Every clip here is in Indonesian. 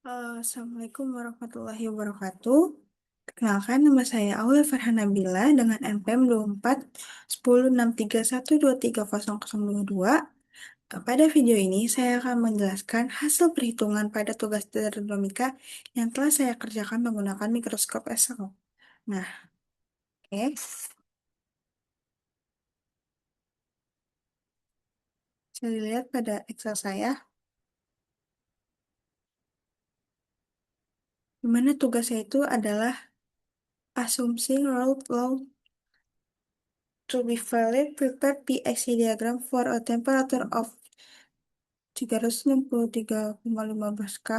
Assalamualaikum warahmatullahi wabarakatuh. Perkenalkan, nama saya Aulia Farhanabila dengan NPM 24 1063123002. Pada video ini, saya akan menjelaskan hasil perhitungan pada tugas termodinamika yang telah saya kerjakan menggunakan mikroskop Excel. Nah, oke. Bisa dilihat pada Excel saya, di mana tugasnya itu adalah asumsi root law to be valid, prepare PIC diagram for a temperature of 363,15 K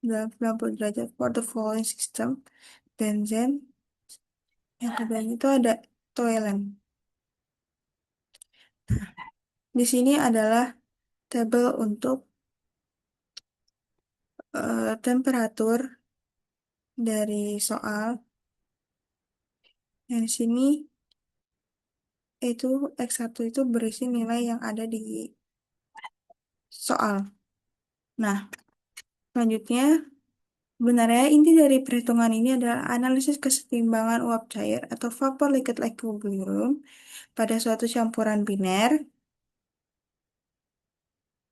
dan 90 derajat for the following system. Benzen. Yang kedua itu ada toilet. Di sini adalah tabel untuk temperatur dari soal. Yang di sini itu X1 itu berisi nilai yang ada di soal. Nah, selanjutnya, sebenarnya inti dari perhitungan ini adalah analisis kesetimbangan uap cair atau vapor liquid equilibrium pada suatu campuran biner.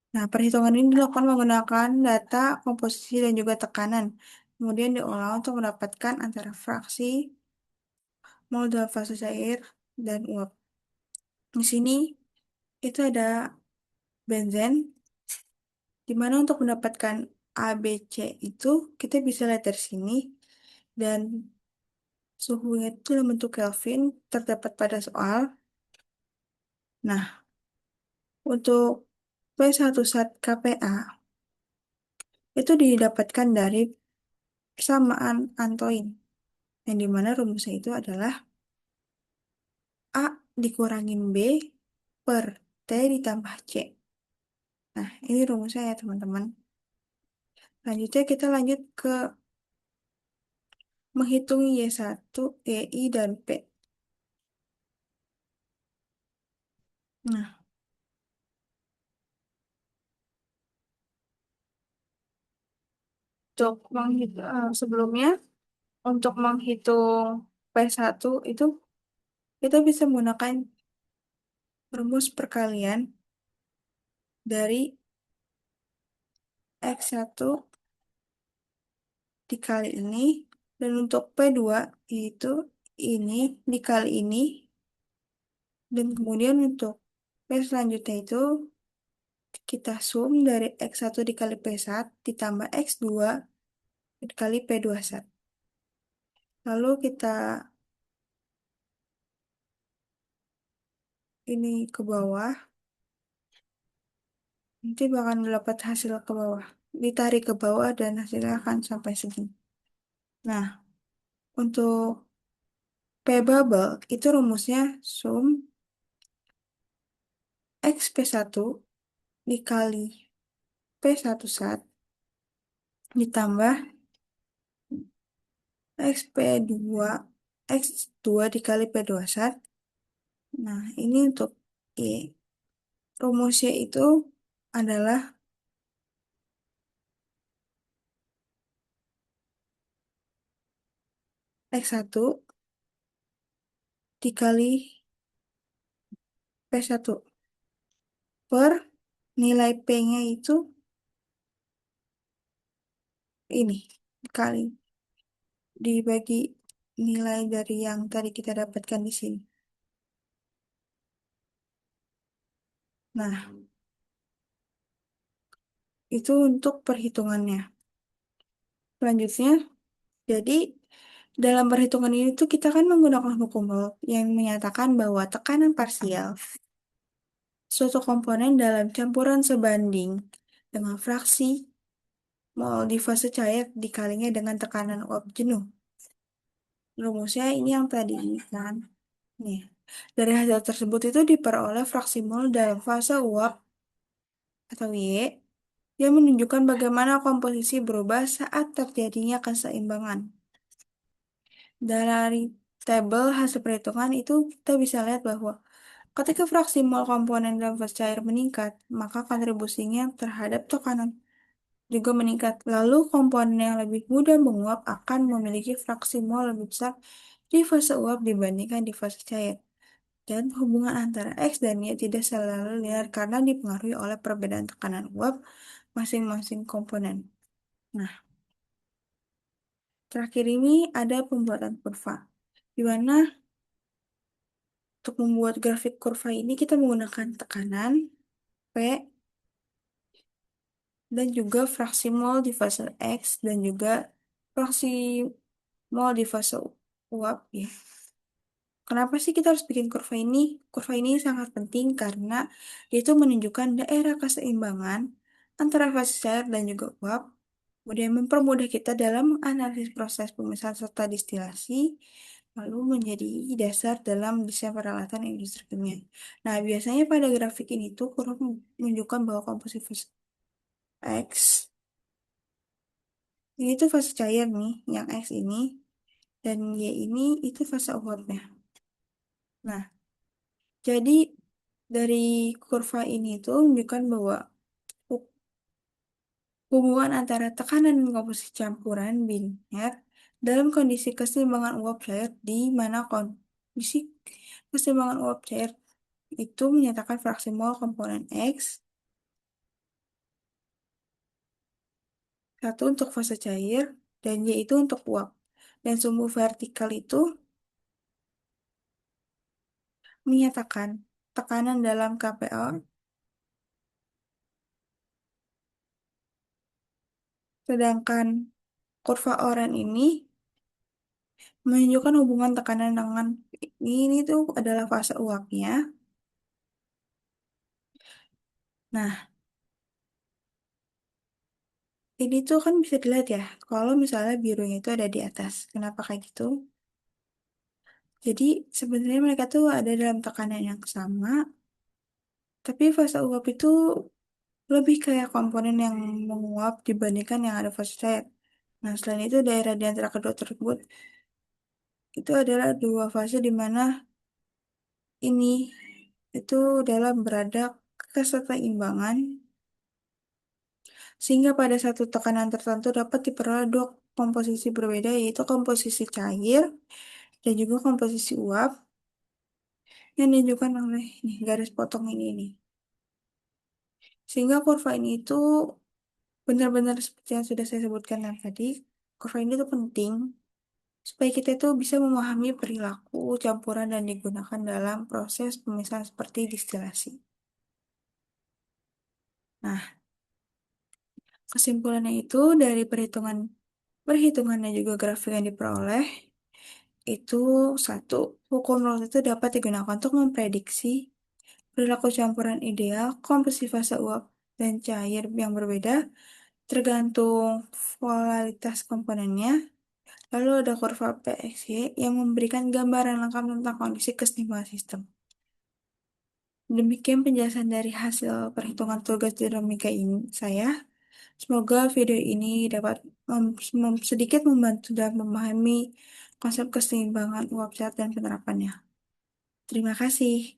Nah, perhitungan ini dilakukan menggunakan data komposisi dan juga tekanan. Kemudian diolah untuk mendapatkan antara fraksi mol dalam fase cair dan uap. Di sini itu ada benzen, di mana untuk mendapatkan A, B, C itu kita bisa lihat dari sini, dan suhunya itu dalam bentuk Kelvin terdapat pada soal. Nah, untuk P1 zat KPA itu didapatkan dari persamaan Antoine, yang dimana rumusnya itu adalah A dikurangin B per T ditambah C. Nah, ini rumusnya ya teman-teman. Selanjutnya kita lanjut ke menghitung Y1, YI, dan P. Nah, sebelumnya, untuk menghitung P1 itu kita bisa menggunakan rumus perkalian dari X1 dikali ini, dan untuk P2 itu ini dikali ini, dan kemudian untuk P selanjutnya itu kita sum dari X1 dikali P1 ditambah X2 dikali P2 sat. Lalu kita ini ke bawah, nanti bakal dapat hasil ke bawah. Ditarik ke bawah dan hasilnya akan sampai segini. Nah, untuk P bubble itu rumusnya sum X P1 dikali P1 sat ditambah XP2 X2 dikali P2 sat. Nah, ini untuk Y. Rumusnya itu adalah X1 dikali P1 per nilai P-nya itu ini dikali dibagi nilai dari yang tadi kita dapatkan di sini. Nah, itu untuk perhitungannya. Selanjutnya, jadi dalam perhitungan ini tuh kita kan menggunakan hukum Mol yang menyatakan bahwa tekanan parsial suatu komponen dalam campuran sebanding dengan fraksi mol di fase cair dikalinya dengan tekanan uap jenuh. Rumusnya ini yang tadi kan. Nih. Dari hasil tersebut itu diperoleh fraksi mol dalam fase uap atau Y yang menunjukkan bagaimana komposisi berubah saat terjadinya keseimbangan. Dari tabel hasil perhitungan itu kita bisa lihat bahwa ketika fraksi mol komponen dalam fase cair meningkat, maka kontribusinya terhadap tekanan juga meningkat. Lalu komponen yang lebih mudah menguap akan memiliki fraksi mol lebih besar di fase uap dibandingkan di fase cair. Dan hubungan antara X dan Y tidak selalu linear karena dipengaruhi oleh perbedaan tekanan uap masing-masing komponen. Nah, terakhir ini ada pembuatan kurva, di mana untuk membuat grafik kurva ini kita menggunakan tekanan P dan juga fraksi mol di fase X dan juga fraksi mol di fase uap ya. Kenapa sih kita harus bikin kurva ini? Kurva ini sangat penting karena dia itu menunjukkan daerah keseimbangan antara fase cair dan juga uap, kemudian mempermudah kita dalam menganalisis proses pemisahan serta distilasi, lalu menjadi dasar dalam desain peralatan industri kimia. Nah, biasanya pada grafik ini tuh kurva menunjukkan bahwa komposisi fase X ini tuh fase cair nih, yang X ini, dan Y ini itu fase uapnya. Nah, jadi dari kurva ini tuh menunjukkan bahwa hu- hubungan antara tekanan dan komposisi campuran biner dalam kondisi keseimbangan uap cair di mana kondisi keseimbangan uap cair itu menyatakan fraksi mol komponen X, satu untuk fase cair, dan Y itu untuk uap. Dan sumbu vertikal itu menyatakan tekanan dalam KPO, sedangkan kurva oran ini menunjukkan hubungan tekanan dengan ini tuh adalah fase uapnya. Nah, ini tuh kan bisa dilihat ya, kalau misalnya birunya itu ada di atas. Kenapa kayak gitu? Jadi sebenarnya mereka tuh ada dalam tekanan yang sama, tapi fase uap itu lebih kayak komponen yang menguap dibandingkan yang ada fase cair. Nah, selain itu daerah di antara kedua tersebut itu adalah dua fase di mana ini itu dalam berada keseimbangan sehingga pada satu tekanan tertentu dapat diperoleh dua komposisi berbeda yaitu komposisi cair dan juga komposisi uap yang ditunjukkan oleh nih, garis potong ini nih. Sehingga kurva ini itu benar-benar seperti yang sudah saya sebutkan tadi, kurva ini tuh penting supaya kita itu bisa memahami perilaku campuran dan digunakan dalam proses pemisahan seperti distilasi. Nah, kesimpulannya itu dari perhitungan perhitungan dan juga grafik yang diperoleh itu satu, hukum Raoult itu dapat digunakan untuk memprediksi perilaku campuran ideal, komposisi fase uap dan cair yang berbeda tergantung volatilitas komponennya. Lalu ada kurva PXY yang memberikan gambaran lengkap tentang kondisi keseimbangan sistem. Demikian penjelasan dari hasil perhitungan tugas dinamika ini saya. Semoga video ini dapat sedikit membantu dalam memahami konsep keseimbangan uap zat dan penerapannya. Terima kasih.